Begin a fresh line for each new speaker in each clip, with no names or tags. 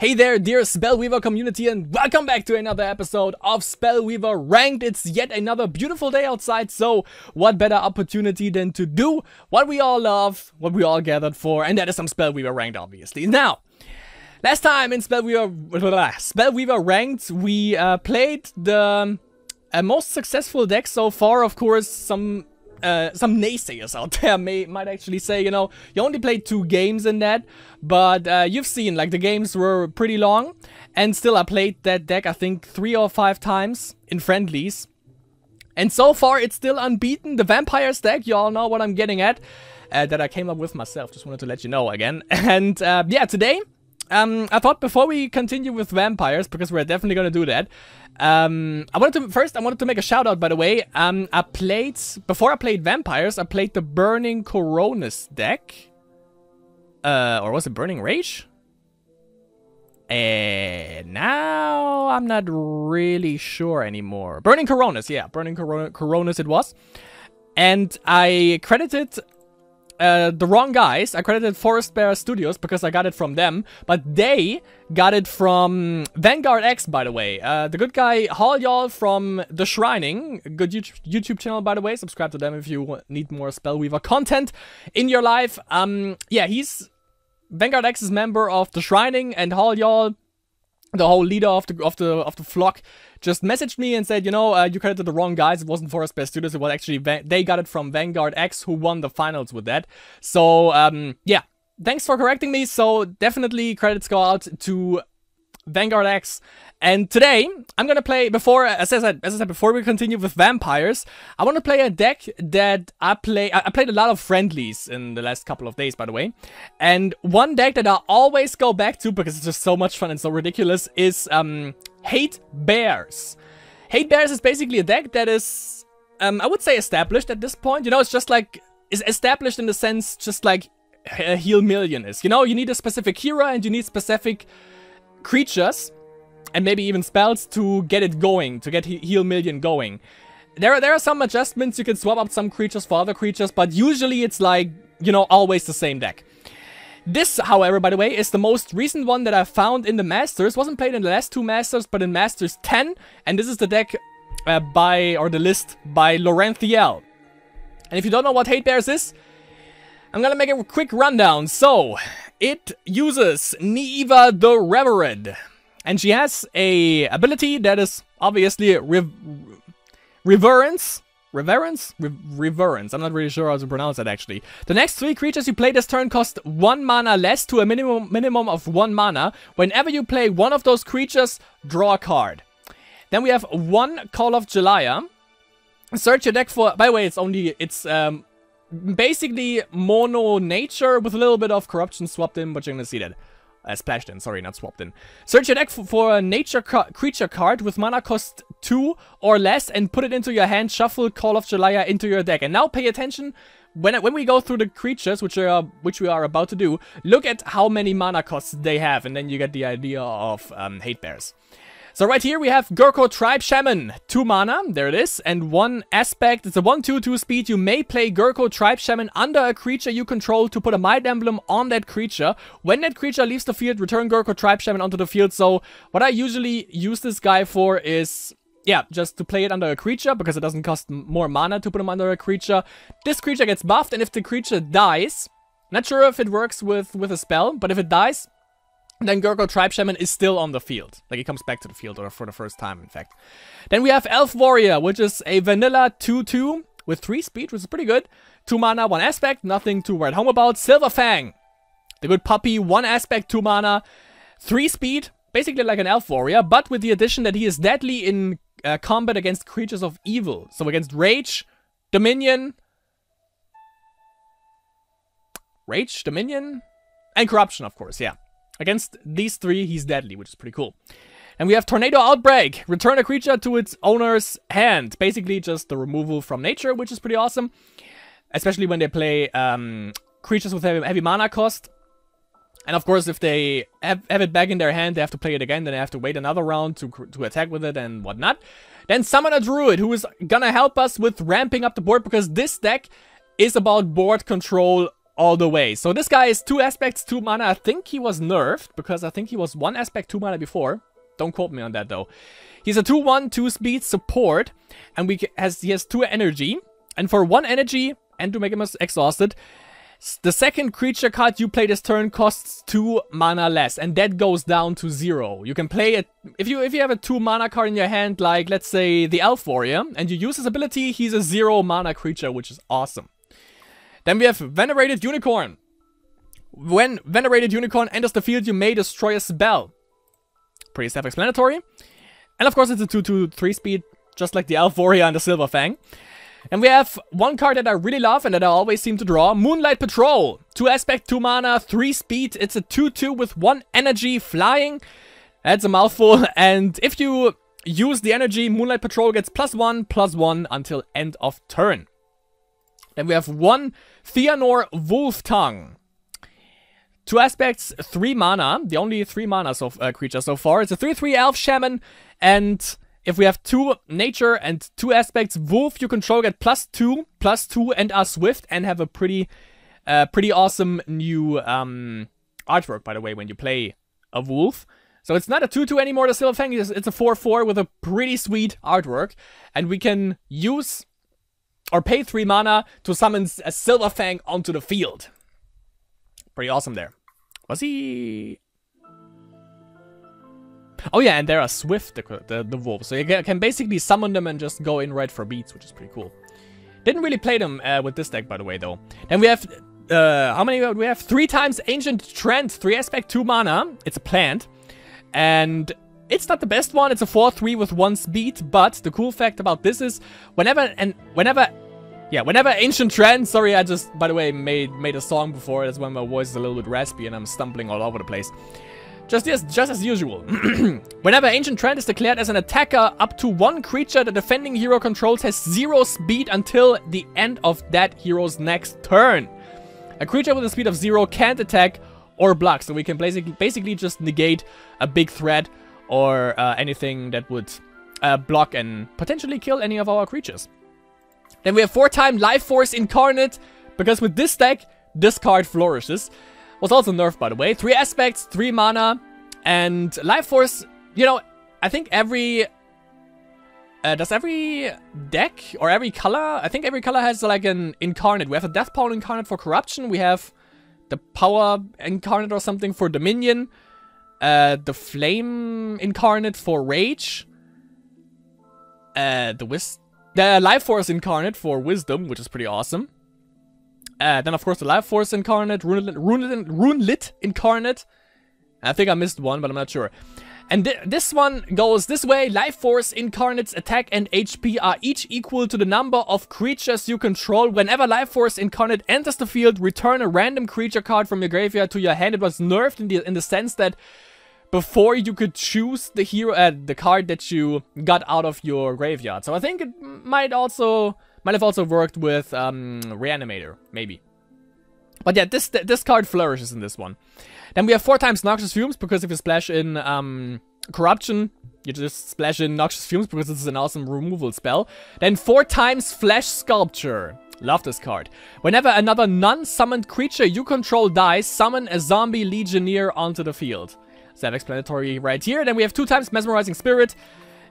Hey there, dear Spellweaver community, and welcome back to another episode of Spellweaver Ranked. It's yet another beautiful day outside, so what better opportunity than to do what we all love, what we all gathered for, and that is some Spellweaver Ranked, obviously. Now, last time in Spellweaver Ranked, we played the most successful deck so far. Of course, some naysayers out there might actually say, you know, you only played 2 games in that, but you've seen, like, the games were pretty long, and still I played that deck, I think, 3 or 5 times in friendlies, and so far it's still unbeaten. The Vampires deck, you all know what I'm getting at, that I came up with myself, just wanted to let you know again. And yeah, today, I thought before we continue with Vampires, because we're definitely gonna do that, I wanted to make a shout out, by the way. Before I played Vampires, I played the Burning Coronis deck. Or was it Burning Rage? Now I'm not really sure anymore. Burning Coronis, yeah, Burning Coronis it was. And I credited the wrong guys. I credited Forest Bear Studios because I got it from them, but they got it from Vanguard X, by the way. The good guy Y'all from The Shrining, good YouTube channel, by the way. Subscribe to them if you need more Spellweaver content in your life. Yeah, he's Vanguard X's member of The Shrining, and Y'all, the whole leader of the flock, just messaged me and said, you know, you credited the wrong guys. It wasn't Forest Bear Studios. It was actually they got it from Vanguard X, who won the finals with that. So yeah, thanks for correcting me. So definitely credits go out to Vanguard X. And today I'm gonna play, as I said before we continue with Vampires, I want to play a deck that I played a lot of friendlies in the last couple of days, by the way. And one deck that I always go back to because it's just so much fun and so ridiculous is Hatebears. Hatebears is basically a deck that is I would say established at this point. You know, it's just like, is established in the sense just like Heal Million is. You know, you need a specific hero and you need specific creatures and maybe even spells to get it going, to get Heal Million going. There are some adjustments. You can swap out some creatures for other creatures, but usually it's like, you know, always the same deck. This, however, by the way, is the most recent one that I found in the Masters. Wasn't played in the last 2 Masters, but in Masters 10. And this is the deck the list by Lorenthiel. And if you don't know what Hatebears is, I'm gonna make a quick rundown. So, it uses Niva the Reverend. And she has a ability that is obviously Reverence. I'm not really sure how to pronounce that, actually. The next 3 creatures you play this turn cost 1 mana less to a minimum of 1 mana. Whenever you play one of those creatures, draw a card. Then we have 1 Call of Julia. Search your deck for... By the way, it's basically mono nature with a little bit of corruption swapped in, but you're gonna see that. Splashed in, sorry, not swapped in. Search your deck for a nature creature card with mana cost 2 or less and put it into your hand. Shuffle Call of Julia into your deck. And now pay attention, when we go through the creatures, which we are about to do, look at how many mana costs they have, and then you get the idea of Hatebears. So right here we have Gurko Tribe Shaman, 2 mana, there it is, and 1 aspect. It's a 1/2/2 speed. You may play Gurko Tribe Shaman under a creature you control to put a Might Emblem on that creature. When that creature leaves the field, return Gurko Tribe Shaman onto the field. So what I usually use this guy for is, yeah, just to play it under a creature, because it doesn't cost more mana to put him under a creature. This creature gets buffed, and if the creature dies, not sure if it works with a spell, but if it dies, then Gurko Tribe Shaman is still on the field. Like, he comes back to the field, or for the first time, in fact. Then we have Elf Warrior, which is a vanilla 2/2 with 3 speed, which is pretty good. 2 mana, 1 aspect, nothing to write home about. Silver Fang, the good puppy, 1 aspect, 2 mana, 3 speed, basically like an Elf Warrior, but with the addition that he is deadly in combat against creatures of evil. So against Rage, Dominion, and Corruption, of course, yeah. Against these 3, he's deadly, which is pretty cool. And we have Tornado Outbreak. Return a creature to its owner's hand. Basically just the removal from nature, which is pretty awesome. Especially when they play creatures with heavy mana cost. And of course, if they have it back in their hand, they have to play it again. Then they have to wait another round to attack with it and whatnot. Then Summon a Druid, who is gonna help us with ramping up the board, because this deck is about board control all the way. So this guy is 2 aspects, 2 mana. I think he was nerfed, because I think he was 1 aspect, 2 mana before. Don't quote me on that, though. He's a 2/1, 2 speed support, and he has 2 energy. And for 1 energy, and to make him exhausted, the second creature card you play this turn costs 2 mana less, and that goes down to 0. You can play it if you have a 2 mana card in your hand, like let's say the Elf Warrior, and you use his ability, he's a 0 mana creature, which is awesome. Then we have Venerated Unicorn. When Venerated Unicorn enters the field, you may destroy a spell. Pretty self-explanatory. And of course it's a 2/2/3 speed, just like the Elf Warrior and the Silver Fang. And we have one card that I really love and that I always seem to draw. Moonlight Patrol. 2 aspect, 2 mana, 3 speed. It's a 2/2 with 1 energy, flying. That's a mouthful. And if you use the energy, Moonlight Patrol gets +1/+1 until end of turn. Then we have 1 Theanor Wolf Tongue. 2 aspects, 3 mana. The only 3 mana creature so far. It's a 3/3 Elf Shaman. And if we have 2 nature and 2 aspects, wolf you control get +2/+2 and are swift and have a pretty awesome new artwork, by the way, when you play a wolf. So it's not a 2/2 anymore, the Silver Fang. It's a 4/4 with a pretty sweet artwork. And we can use or pay 3 mana to summon a Silver Fang onto the field. Pretty awesome there. Was he... Oh yeah, and they are swift, the wolves. So you can basically summon them and just go in right for beats, which is pretty cool. Didn't really play them with this deck, by the way, though. Then we have, how many do we have? 3 times Ancient Trend, 3 aspect, 2 mana. It's a plant. And it's not the best one. It's a 4/3 with 1 speed. But the cool fact about this is, whenever Ancient Trend, sorry, I just, by the way, made a song before. That's when my voice is a little bit raspy and I'm stumbling all over the place. Just as usual. Whenever Ancient Trend is declared as an attacker, up to 1 creature the defending hero controls has 0 speed until the end of that hero's next turn. A creature with a speed of 0 can't attack or block, so we can basically just negate a big threat or anything that would block and potentially kill any of our creatures. Then we have 4-time Life Force Incarnate, because with this deck, this card flourishes. Was also nerfed, by the way. 3 aspects, 3 mana, and Life Force, you know, I think every... does every deck, or every color, I think every color has like an Incarnate. We have a Death Power Incarnate for Corruption, we have the Power Incarnate or something for Dominion, the Flame Incarnate for Rage, the Life Force Incarnate for Wisdom, which is pretty awesome. Then, of course, the Life Force Incarnate, Runelit Incarnate. I think I missed one, but I'm not sure. And this one goes this way. Life Force Incarnate's attack and HP are each equal to the number of creatures you control. Whenever Life Force Incarnate enters the field, return a random creature card from your graveyard to your hand. It was nerfed in the sense that before you could choose the hero, the card that you got out of your graveyard. So I think it might have also worked with Reanimator, maybe. But yeah, this card flourishes in this one. Then we have 4 times Noxious Fumes, because if you splash in Corruption, you just splash in Noxious Fumes because this is an awesome removal spell. Then 4 times Flesh Sculpture. Love this card. Whenever another non-summoned creature you control dies, summon a zombie legionnaire onto the field. Self-explanatory right here. Then we have 2 times Mesmerizing Spirit.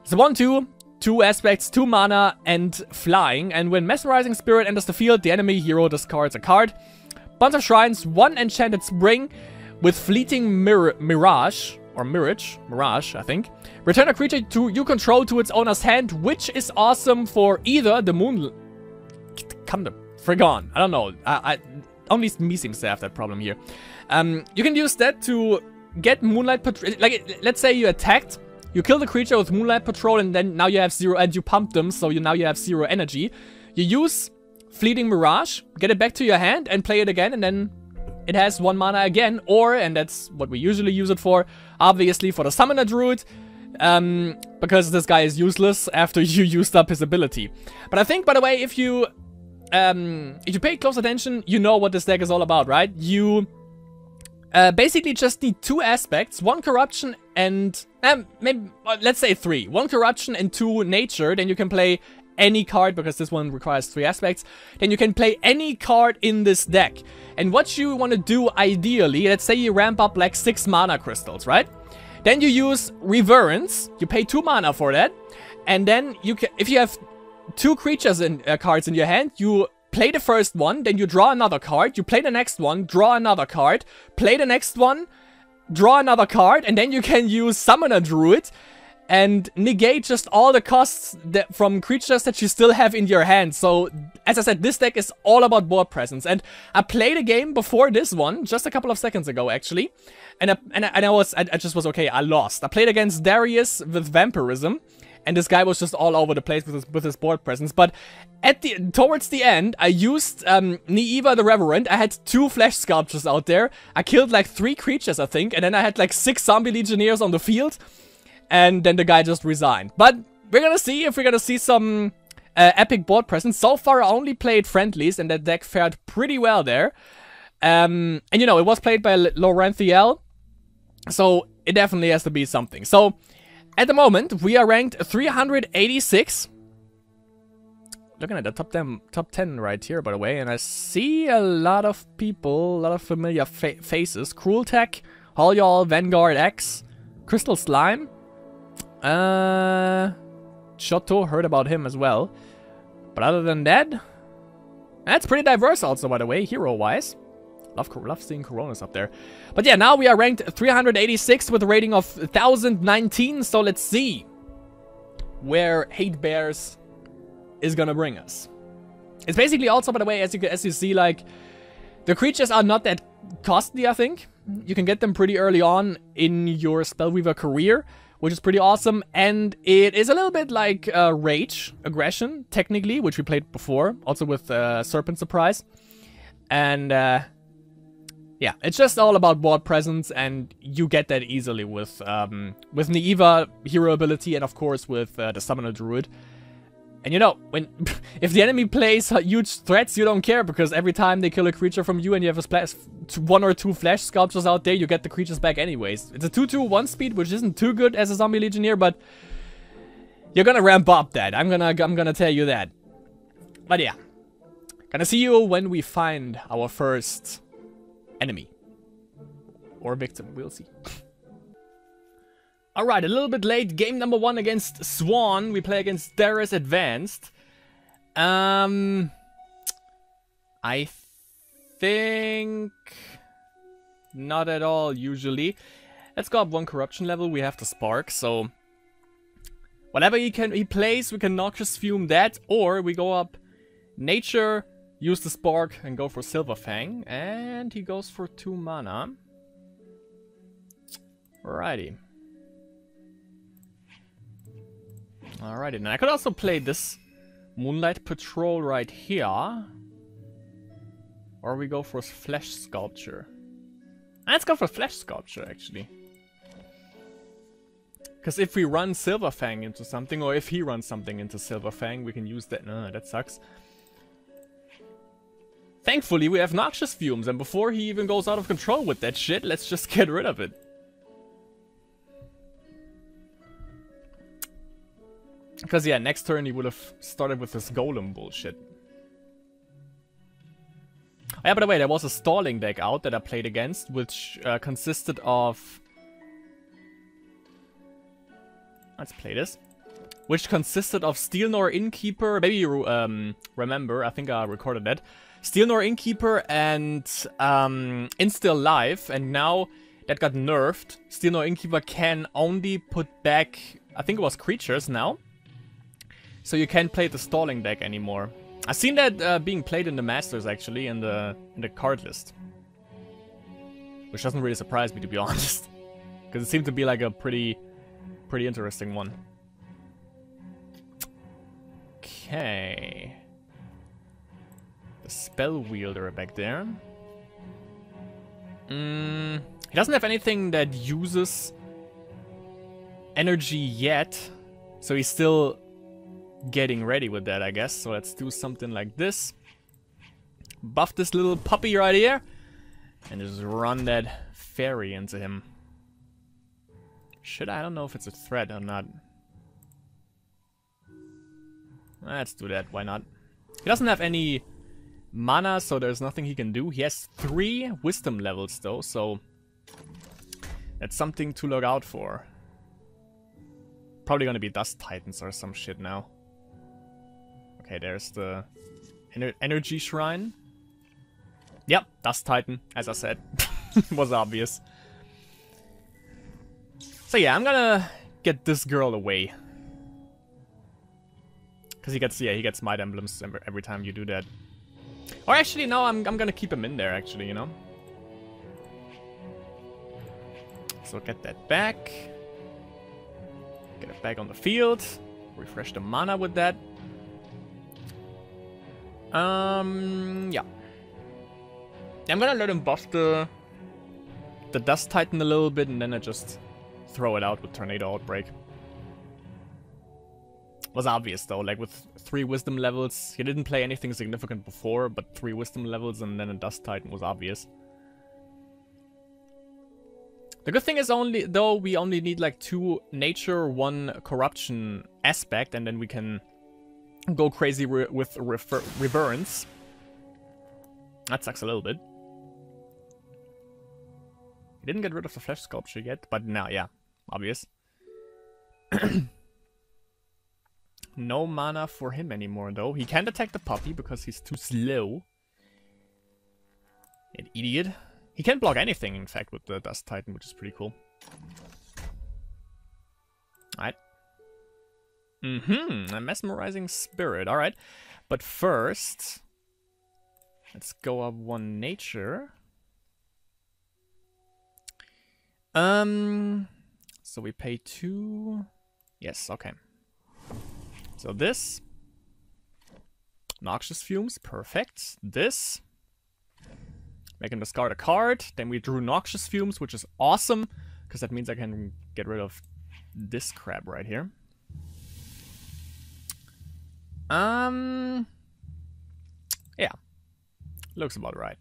It's a 1/2. 2 aspects, 2 mana, and flying. And when Mesmerizing Spirit enters the field, the enemy hero discards a card. Bunch of Shrines, 1 Enchanted Spring with Fleeting Mirage, or Mirage, I think. Return a creature you control to its owner's hand, which is awesome for either the Moon... Come the frig on. I don't know. Only me seems to have that problem here. You can use that to get Moonlight Patrol. Like, let's say you attacked. You kill the creature with Moonlight Patrol, and then now you have 0, and you pump them, so now you have 0 energy. You use Fleeting Mirage, get it back to your hand, and play it again, and then it has 1 mana again. Or, and that's what we usually use it for, obviously for the Summoner Druid, because this guy is useless after you used up his ability. But I think, by the way, if you pay close attention, you know what this deck is all about, right? You basically just need 2 aspects, 1 Corruption and maybe let's say 3. 1 Corruption and 2 Nature. Then you can play any card, because this one requires 3 aspects, then you can play any card in this deck. And what you want to do ideally, let's say you ramp up like 6 mana crystals, right? Then you use Reverence, you pay 2 mana for that, and then you can, if you have 2 creatures in cards in your hand, you play the first one, then you draw another card, you play the next one, draw another card, play the next one, draw another card, and then you can use Summon a Druid and negate just all the costs that, from creatures that you still have in your hand. So, as I said, this deck is all about board presence. And I played a game before this one, just a couple of seconds ago, actually. And I just was okay, I lost. I played against Darius with Vampirism, and this guy was just all over the place with his board presence. But towards the end, I used Nieva the Reverend. I had 2 Flesh Sculptures out there. I killed like 3 creatures, I think, and then I had like 6 Zombie Legionnaires on the field. And then the guy just resigned. But we're gonna see if we're gonna see some epic board presence. So far, I only played friendlies, and that deck fared pretty well there. And you know, it was played by Lorenthiel, so it definitely has to be something. So, at the moment, we are ranked 386. Looking at the top 10 right here, by the way, and I see a lot of people, a lot of familiar faces. Cruel Tech, Holyall, Vanguard X, Crystal Slime. Shoto, heard about him as well. But other than that, that's pretty diverse also, by the way, hero-wise. Love seeing Coronas up there. But yeah, now we are ranked 386 with a rating of 1019. So let's see where Hatebears is gonna bring us. It's basically also, by the way, as you see, like, the creatures are not that costly, I think. You can get them pretty early on in your Spellweaver career, which is pretty awesome. And it is a little bit like Rage, Aggression, technically, which we played before, also with Serpent Surprise. And yeah, it's just all about board presence, and you get that easily with Nieva, hero ability, and of course with the Summoner Druid. And you know, if the enemy plays huge threats, you don't care, because every time they kill a creature from you and you have a 1 or 2 Flesh Sculptures out there, you get the creatures back anyways. It's a 2/2 1 speed, which isn't too good as a Zombie Legionnaire, but you're gonna ramp up that. I'm gonna tell you that. But yeah, gonna see you when we find our first enemy or victim. We'll see. Alright, a little bit late. Game number 1 against Swan. We play against Darius Advanced. I think not at all, usually. Let's go up 1 corruption level. We have the Spark, so whatever he plays, we can Noxious Fume that, or we go up Nature, use the Spark, and go for Silver Fang. And he goes for 2 mana. Alrighty. Alrighty, and I could also play this Moonlight Patrol right here. Or we go for Flesh Sculpture. Let's go for Flesh Sculpture, actually. Because if we run Silver Fang into something, or if he runs something into Silver Fang, we can use that. No, that sucks. Thankfully, we have Noxious Fumes, and before he even goes out of control with that shit, let's just get rid of it. Because, yeah, next turn he would have started with this Golem bullshit. Oh, yeah, by the way, there was a stalling deck out that I played against, which consisted of... Let's play this. Which consisted of Steelnor Innkeeper, maybe you remember, I think I recorded that. Steelnor Innkeeper and Instill Life, and now that got nerfed. Steelnor Innkeeper can only put back, I think it was creatures now. So you can't play the stalling deck anymore. I've seen that being played in the Masters, actually, in the card list. Which doesn't really surprise me, to be honest. Because it seemed to be like a pretty interesting one. Okay. The Spellwielder back there. He doesn't have anything that uses energy yet. So he's still getting ready with that, I guess. So let's do something like this. Buff this little puppy right here. And just run that fairy into him. Should I? I don't know if it's a threat or not. Let's do that, why not? He doesn't have any mana, so there's nothing he can do. He has 3 wisdom levels though, so that's something to look out for. Probably gonna be Dust Titans or some shit now. Okay, there's the energy shrine. Yep, Dust Titan, as I said. Was obvious. So yeah, I'm gonna get this girl away. Because he gets Might Emblems every time you do that. Or actually, no, I'm gonna keep him in there, actually, you know? So get that back. Get it back on the field. Refresh the mana with that. Yeah. I'm gonna let him buff the Dust Titan a little bit, and then I just throw it out with Tornado Outbreak. Was obvious though, like with 3 wisdom levels. He didn't play anything significant before, but 3 wisdom levels and then a Dust Titan was obvious. The good thing is we only need like 2 nature, 1 corruption aspect, and then we can go crazy with reverence. That sucks a little bit. He didn't get rid of the flesh sculpture yet, but now, yeah, obvious. No mana for him anymore, though. He can't attack the puppy because he's too slow. An idiot. He can't block anything, in fact, with the Dust Titan, which is pretty cool. Alright. A mesmerizing spirit. Alright. But first, let's go up 1 nature. So we pay 2. Yes, okay. So this. Noxious Fumes, perfect. This. Make him discard a card. Then we drew Noxious Fumes, which is awesome. Because that means I can get rid of this crap right here. Yeah. Looks about right.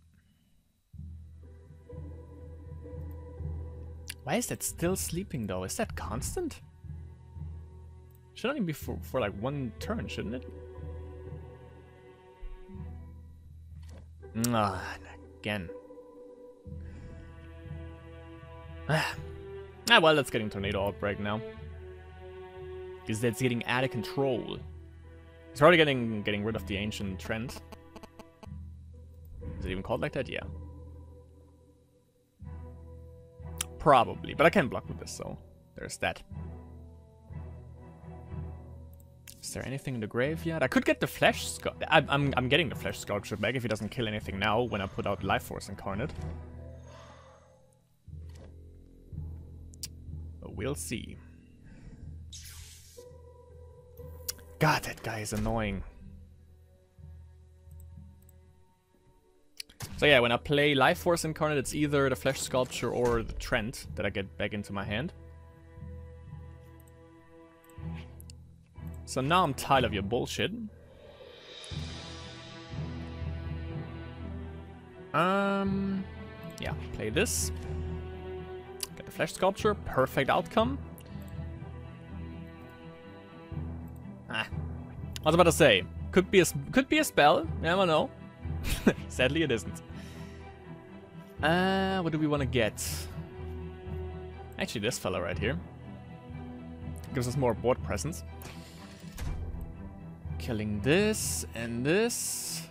Why is that still sleeping though? Is that constant? Should only be for like 1 turn, shouldn't it? Again. Well, that's getting Tornado Outbreak now. Because that's getting out of control. It's already getting rid of the ancient trend. Is it even called like that? Yeah. Probably, but I can block with this, so there's that. Is there anything in the graveyard? I could get the flesh sculpture. I'm getting the flesh sculpture back if he doesn't kill anything now when I put out Life Force Incarnate. But we'll see. God, that guy is annoying. So yeah, when I play Life Force Incarnate, it's either the Flesh Sculpture or the Trent that I get back into my hand. So now I'm tired of your bullshit. Yeah, play this. Get the Flesh Sculpture, perfect outcome. I was about to say, could be a spell, you never know. Sadly it isn't. What do we want to get? Actually, this fella right here. Gives us more board presence. Killing this and this.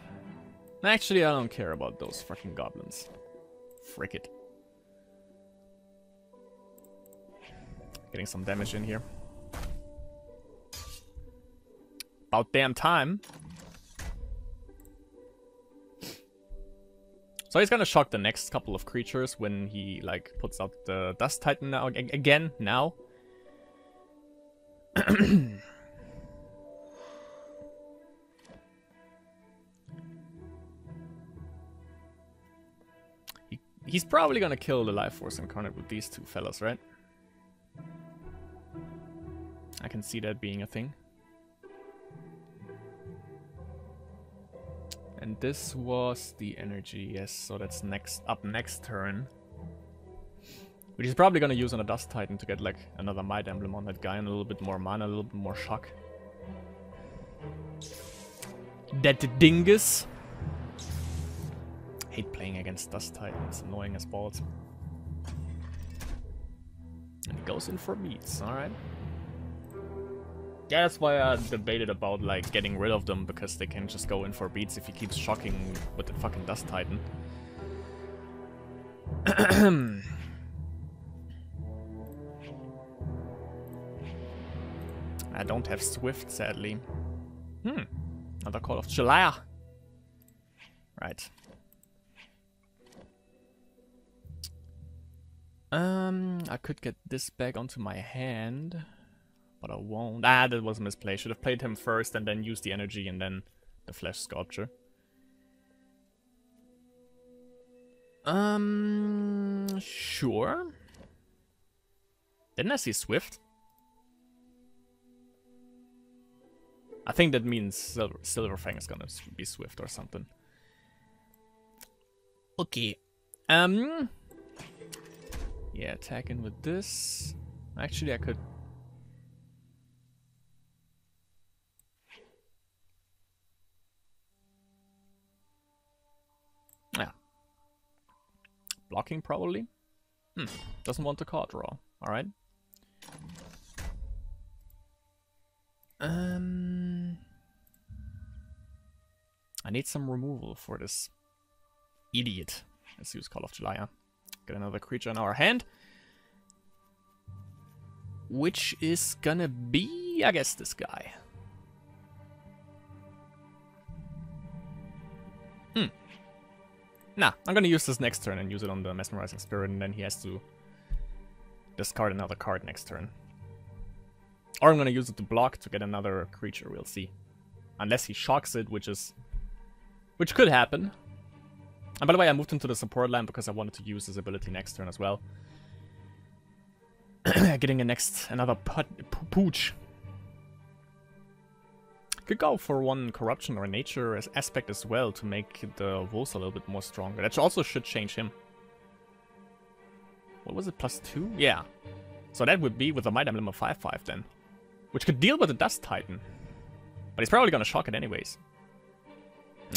Actually, I don't care about those fucking goblins. Frick it. Getting some damage in here. About damn time. So he's gonna shock the next couple of creatures when he like puts out the Dust Titan now again now. He's probably gonna kill the Life Force Incarnate with these 2 fellas, right? I can see that being a thing. And this was the energy, yes, so that's next turn. Which he's probably gonna use on a Dust Titan to get like another Might Emblem on that guy and a little bit more mana, a little bit more shock. That dingus. Hate playing against Dust Titan. It's annoying as balls. And he goes in for beats. Alright. Yeah, that's why I debated about like getting rid of them, because they can just go in for beats if he keeps shocking with the fucking Dust Titan. I don't have Swift, sadly. Another Call of July. Right. I could get this back onto my hand, but I won't. Ah, that was a misplay. Should have played him first and then used the energy and then the Flesh Sculpture. Sure. Didn't I see Swift? I think that means Silverfang is gonna be Swift or something. Okay. Yeah, attack in with this. Actually, I could... Yeah. Blocking, probably. Doesn't want the card draw. Alright. I need some removal for this idiot. Let's use Call of July. Get another creature in our hand. Which is gonna be, I guess, this guy. Nah, I'm gonna use this next turn and use it on the Mesmerizing Spirit, and then he has to discard another card next turn. Or I'm gonna use it to block to get another creature, we'll see. Unless he shocks it, which could happen. And by the way, I moved into the support line because I wanted to use his ability next turn as well. Getting another pooch. Could go for one corruption or nature aspect as well to make the wolves a little bit more stronger. That also should change him. What was it, +2? Yeah. So that would be with a Might Emblem of 5/5 then. Which could deal with the Dust Titan. But he's probably gonna shock it anyways.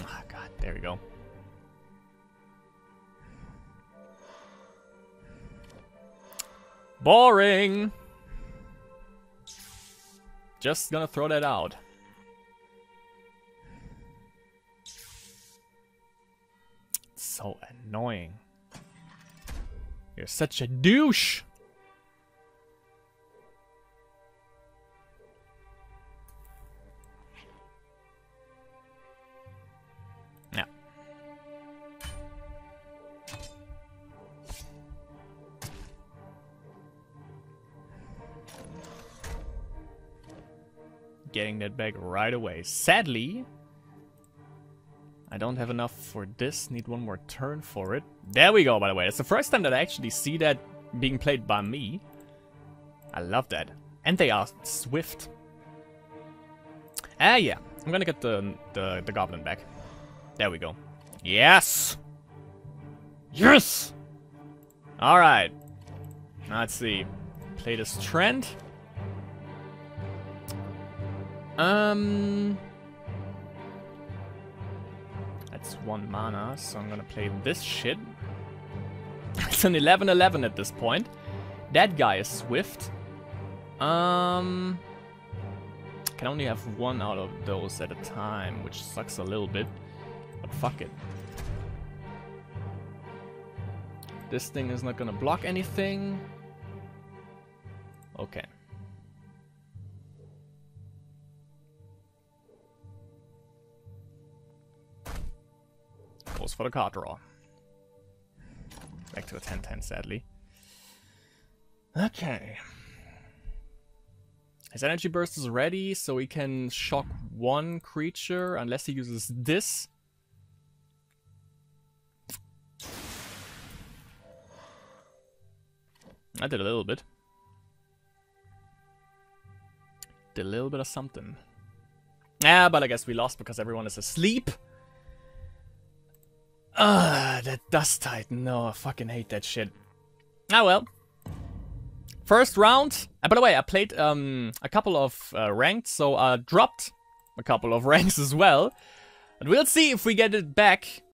Oh god, there we go. Boring! Just gonna throw that out. So annoying. You're such a douche! Yeah. Getting that back right away. Sadly, I don't have enough for this. Need one more turn for it. There we go, by the way. It's the first time that I actually see that being played by me. I love that. And they are swift. Ah, yeah. I'm gonna get the goblin back. There we go. Yes! Yes! Alright. Let's see. Play this trend. That's 1 mana, so I'm gonna play this shit. It's an 11/11 at this point. That guy is swift. Can only have one out of those at a time, which sucks a little bit. But fuck it. This thing is not gonna block anything. Okay. Goes for the card draw. Back to a 10/10, sadly. Okay. His energy burst is ready, so he can shock one creature unless he uses this. I did a little bit. Did a little bit of something. Ah, but I guess we lost because everyone is asleep. That Dust Titan. No, I fucking hate that shit. Ah, well. First round. By the way, I played a couple of ranked, so I dropped a couple of ranks as well. And we'll see if we get it back